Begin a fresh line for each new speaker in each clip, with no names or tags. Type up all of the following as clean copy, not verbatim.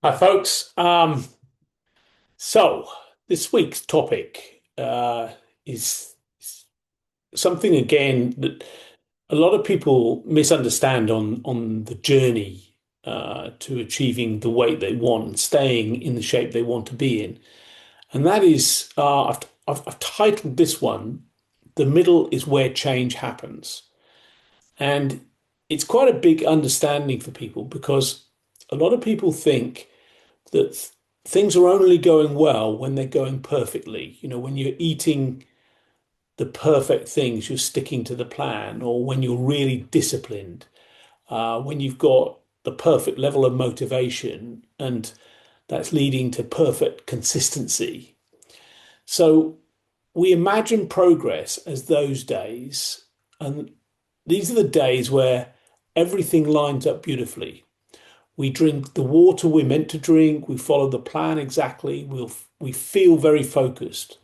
Hi, folks. So this week's topic is something again that a lot of people misunderstand on the journey to achieving the weight they want and staying in the shape they want to be in, and that is I've titled this one "The Middle is Where Change Happens," and it's quite a big understanding for people because a lot of people think that things are only going well when they're going perfectly. When you're eating the perfect things, you're sticking to the plan, or when you're really disciplined, when you've got the perfect level of motivation, and that's leading to perfect consistency. So we imagine progress as those days, and these are the days where everything lines up beautifully. We drink the water we're meant to drink. We follow the plan exactly. We feel very focused,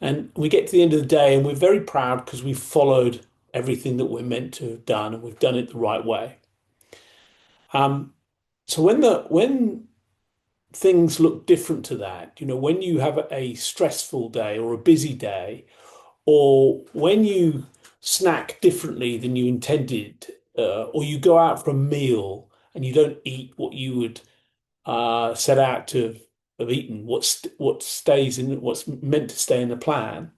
and we get to the end of the day, and we're very proud because we've followed everything that we're meant to have done, and we've done it the right way. Um, so when things look different to that, when you have a stressful day or a busy day, or when you snack differently than you intended, or you go out for a meal and you don't eat what you would set out to have eaten, what stays in what's meant to stay in the plan.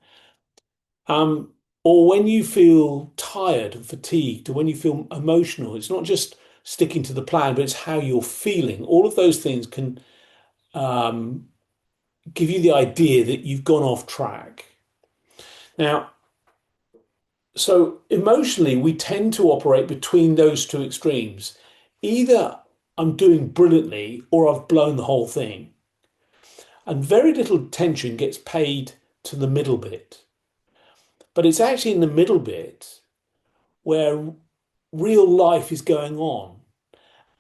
Um, or when you feel tired and fatigued, or when you feel emotional, it's not just sticking to the plan, but it's how you're feeling. All of those things can um, give you the idea that you've gone off track. Now, so emotionally, we tend to operate between those two extremes. Either I'm doing brilliantly or I've blown the whole thing. And very little attention gets paid to the middle bit. But it's actually in the middle bit where real life is going on.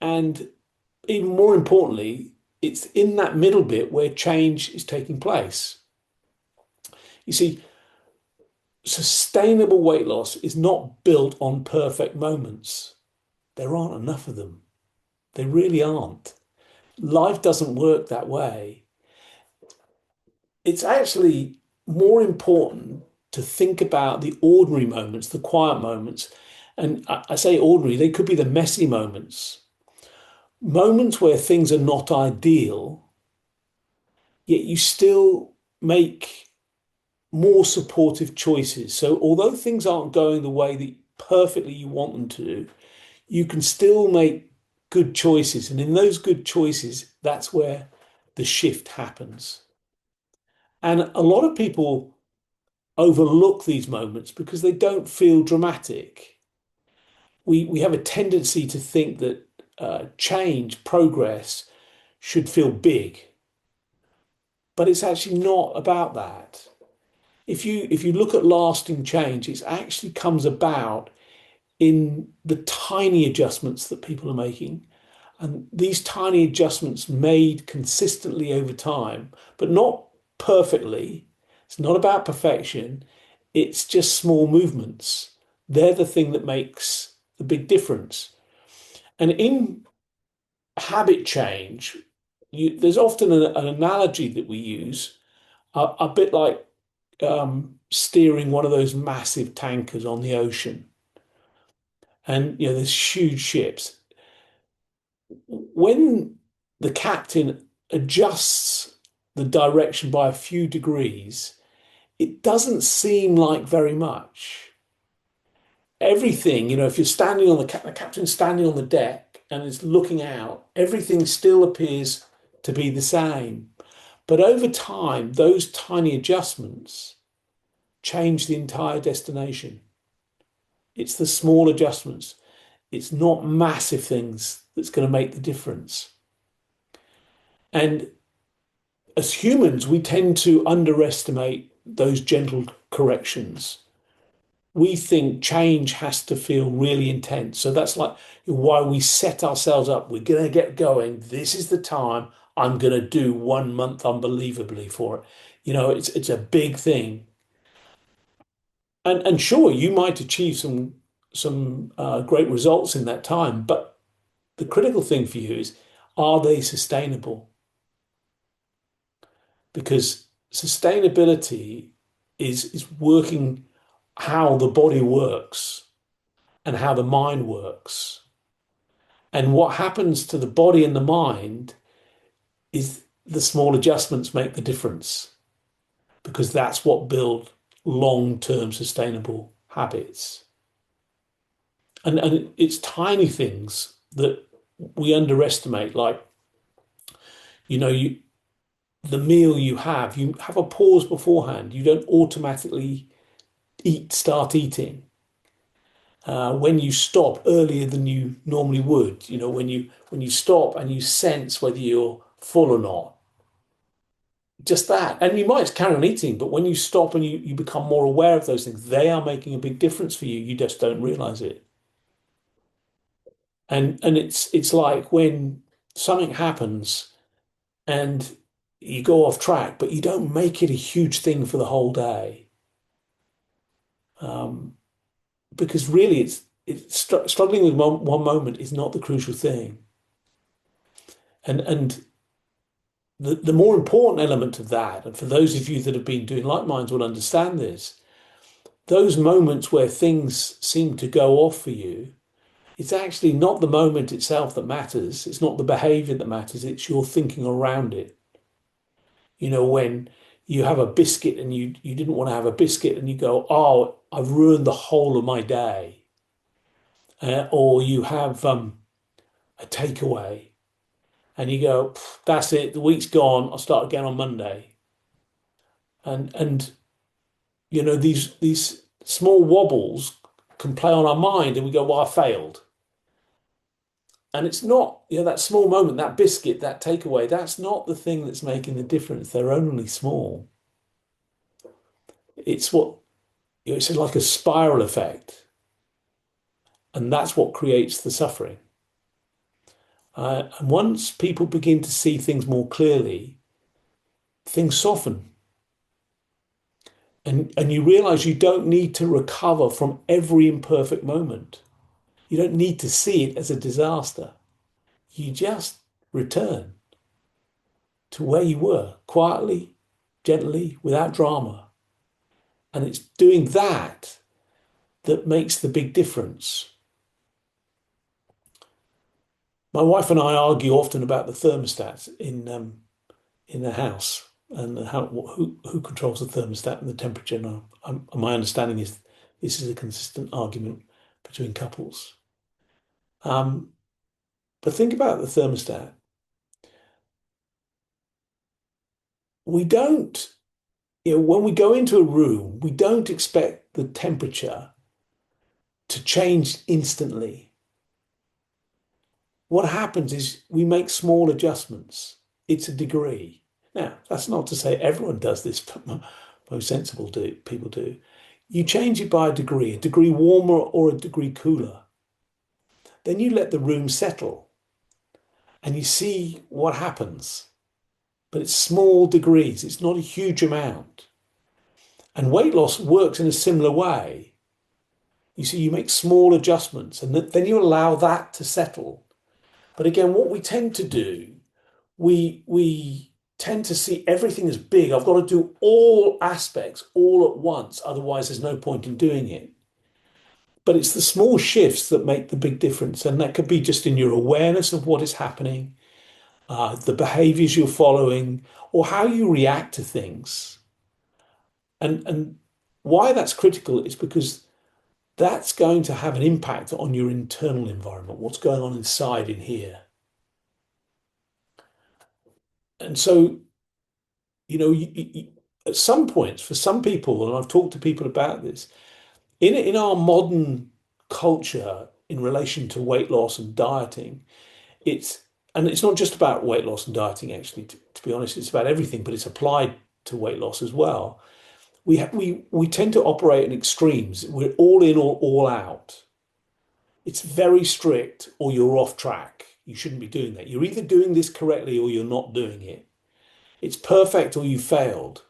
And even more importantly, it's in that middle bit where change is taking place. You see, sustainable weight loss is not built on perfect moments. There aren't enough of them. They really aren't. Life doesn't work that way. It's actually more important to think about the ordinary moments, the quiet moments. And I say ordinary, they could be the messy moments, moments where things are not ideal, yet you still make more supportive choices. So, although things aren't going the way that perfectly you want them to, you can still make good choices. And in those good choices, that's where the shift happens. And a lot of people overlook these moments because they don't feel dramatic. We have a tendency to think that change, progress should feel big, but it's actually not about that. If you look at lasting change, it actually comes about in the tiny adjustments that people are making. And these tiny adjustments made consistently over time, but not perfectly. It's not about perfection. It's just small movements. They're the thing that makes the big difference. And in habit change, there's often an analogy that we use, a bit like steering one of those massive tankers on the ocean. And there's huge ships. When the captain adjusts the direction by a few degrees, it doesn't seem like very much. Everything, if you're standing on the captain's standing on the deck and is looking out, everything still appears to be the same. But over time, those tiny adjustments change the entire destination. It's the small adjustments. It's not massive things that's going to make the difference. And as humans, we tend to underestimate those gentle corrections. We think change has to feel really intense. So that's like why we set ourselves up. We're going to get going. This is the time I'm going to do 1 month unbelievably for it. It's a big thing. And sure, you might achieve some great results in that time, but the critical thing for you is Are they sustainable? Because sustainability is working how the body works and how the mind works. And what happens to the body and the mind is the small adjustments make the difference because that's what build long-term sustainable habits. And it's tiny things that we underestimate, like, you the meal you have a pause beforehand. You don't automatically start eating. When you stop earlier than you normally would, when you stop and you sense whether you're full or not, just that. And you might carry on eating, but when you stop and you become more aware of those things, they are making a big difference for you. You just don't realize it. And it's like when something happens and you go off track, but you don't make it a huge thing for the whole day. Um, because really it's struggling with one moment is not the crucial thing. And the more important element of that, and for those of you that have been doing Light Minds will understand this, those moments where things seem to go off for you, it's actually not the moment itself that matters. It's not the behavior that matters. It's your thinking around it. When you have a biscuit and you didn't want to have a biscuit and you go, oh, I've ruined the whole of my day. Or you have a takeaway and you go, that's it, the week's gone, I'll start again on Monday. And these small wobbles can play on our mind and we go, well, I failed. And it's not, that small moment, that biscuit, that takeaway, that's not the thing that's making the difference. They're only small. It's what, it's like a spiral effect. And that's what creates the suffering. And once people begin to see things more clearly, things soften. And you realize you don't need to recover from every imperfect moment. You don't need to see it as a disaster. You just return to where you were, quietly, gently, without drama. And it's doing that that makes the big difference. My wife and I argue often about the thermostat in the house and who controls the thermostat and the temperature. And my understanding is this is a consistent argument between couples. Um, but think about the thermostat. We don't, when we go into a room, we don't expect the temperature to change instantly. What happens is we make small adjustments. It's a degree. Now, that's not to say everyone does this, but most sensible people do. You change it by a degree warmer or a degree cooler. Then you let the room settle and you see what happens. But it's small degrees, it's not a huge amount. And weight loss works in a similar way. You see, you make small adjustments and then you allow that to settle. But again, what we tend to do, we tend to see everything as big. I've got to do all aspects all at once, otherwise there's no point in doing it. But it's the small shifts that make the big difference, and that could be just in your awareness of what is happening, the behaviors you're following, or how you react to things. And why that's critical is because that's going to have an impact on your internal environment, what's going on inside in here. And so, at some points, for some people, and I've talked to people about this, in our modern culture in relation to weight loss and dieting, it's and it's not just about weight loss and dieting, actually, to be honest, it's about everything, but it's applied to weight loss as well. We tend to operate in extremes. We're all in or all out. It's very strict, or you're off track. You shouldn't be doing that. You're either doing this correctly or you're not doing it. It's perfect or you failed.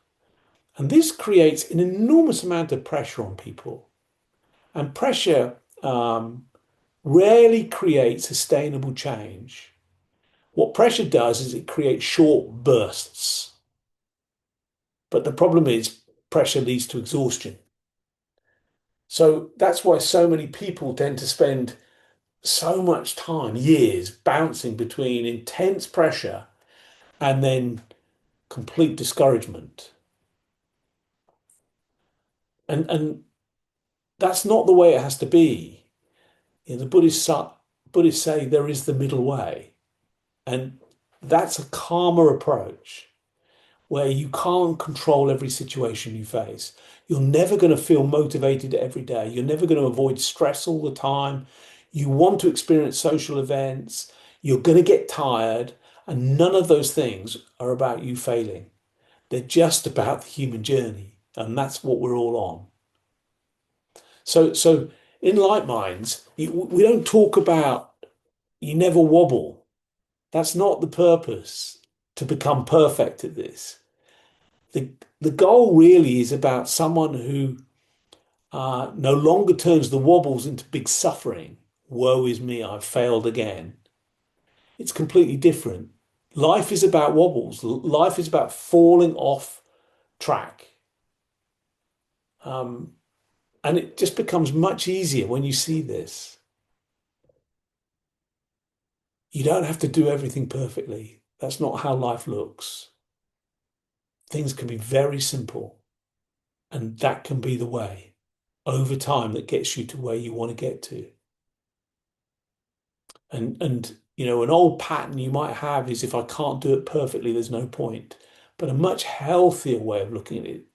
And this creates an enormous amount of pressure on people. And pressure rarely creates sustainable change. What pressure does is it creates short bursts. But the problem is pressure leads to exhaustion. So that's why so many people tend to spend so much time, years, bouncing between intense pressure and then complete discouragement. And that's not the way it has to be. You know, Buddhists say there is the middle way, and that's a calmer approach where you can't control every situation you face. You're never going to feel motivated every day. You're never going to avoid stress all the time. You want to experience social events. You're going to get tired, and none of those things are about you failing. They're just about the human journey, and that's what we're all on. So in Light Minds, we don't talk about you never wobble. That's not the purpose to become perfect at this. The, the goal really is about someone who no longer turns the wobbles into big suffering. Woe is me, I've failed again. It's completely different. Life is about wobbles. Life is about falling off track. Um, and it just becomes much easier when you see this. You don't have to do everything perfectly. That's not how life looks. Things can be very simple, and that can be the way over time that gets you to where you want to get to. And you know, an old pattern you might have is if I can't do it perfectly, there's no point. But a much healthier way of looking at it,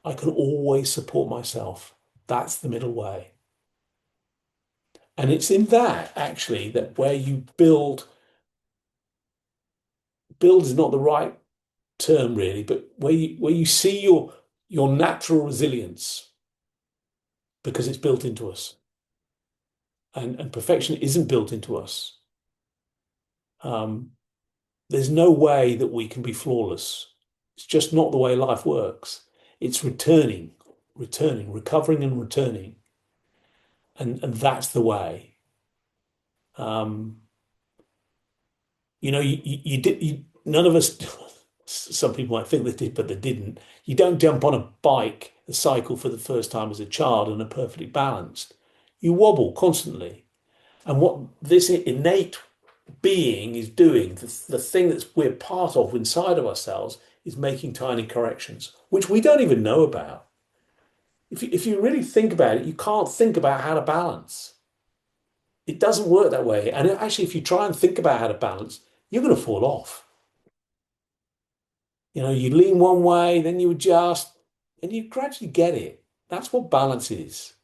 I can always support myself. That's the middle way. And it's in that actually that where you build is not the right term really, but where you see your natural resilience because it's built into us. And perfection isn't built into us. Um, there's no way that we can be flawless. It's just not the way life works. It's returning, recovering and returning. And that's the way. Um, you did, none of us, some people might think they did, but they didn't. You don't jump on a cycle for the first time as a child and are perfectly balanced. You wobble constantly. And what this innate being is doing, the thing that we're part of inside of ourselves, is making tiny corrections, which we don't even know about. If you really think about it, you can't think about how to balance. It doesn't work that way. And actually, if you try and think about how to balance, you're going to fall off. You know, you lean one way, then you adjust, and you gradually get it. That's what balance is.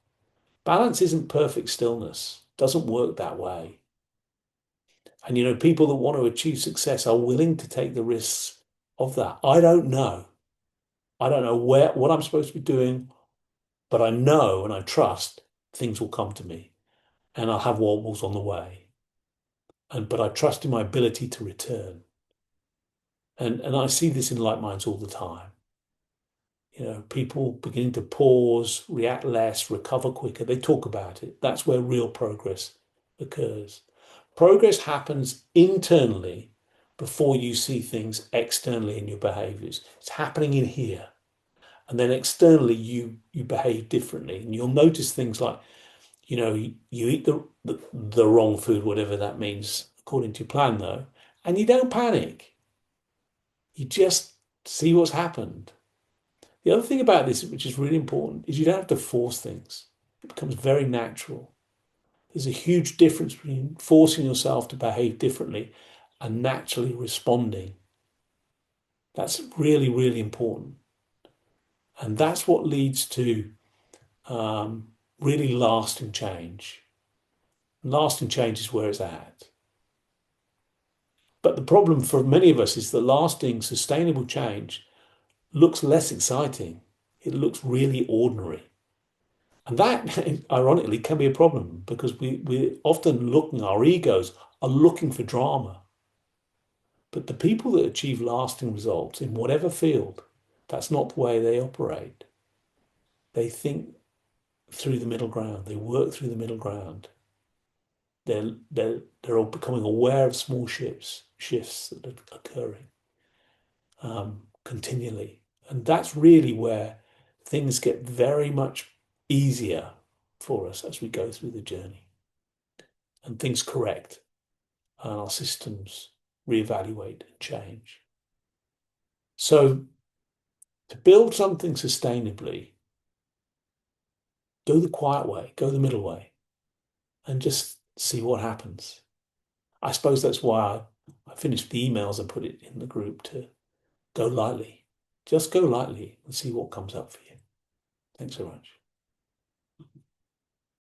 Balance isn't perfect stillness. It doesn't work that way. And you know, people that want to achieve success are willing to take the risks of that. I don't know. I don't know what I'm supposed to be doing, but I know and I trust things will come to me and I'll have wobbles on the way. But I trust in my ability to return. And I see this in Light Minds all the time. You know, people beginning to pause, react less, recover quicker. They talk about it. That's where real progress occurs. Progress happens internally before you see things externally in your behaviors. It's happening in here. And then externally you behave differently. And you'll notice things like, you know, you eat the wrong food, whatever that means, according to your plan though, and you don't panic. You just see what's happened. The other thing about this, which is really important, is you don't have to force things. It becomes very natural. There's a huge difference between forcing yourself to behave differently and naturally responding. That's really, really important. And that's what leads to really lasting change. Lasting change is where it's at. But the problem for many of us is that lasting, sustainable change looks less exciting. It looks really ordinary. And that, ironically, can be a problem because we often looking, our egos are looking for drama. But the people that achieve lasting results in whatever field, that's not the way they operate. They think through the middle ground. They work through the middle ground. They're all becoming aware of small shifts that are occurring continually. And that's really where things get very much easier for us as we go through the journey and things correct and our systems reevaluate and change. So to build something sustainably, go the quiet way, go the middle way, and just see what happens. I suppose that's why I finished the emails and put it in the group to go lightly. Just go lightly and see what comes up for you. Thanks so much.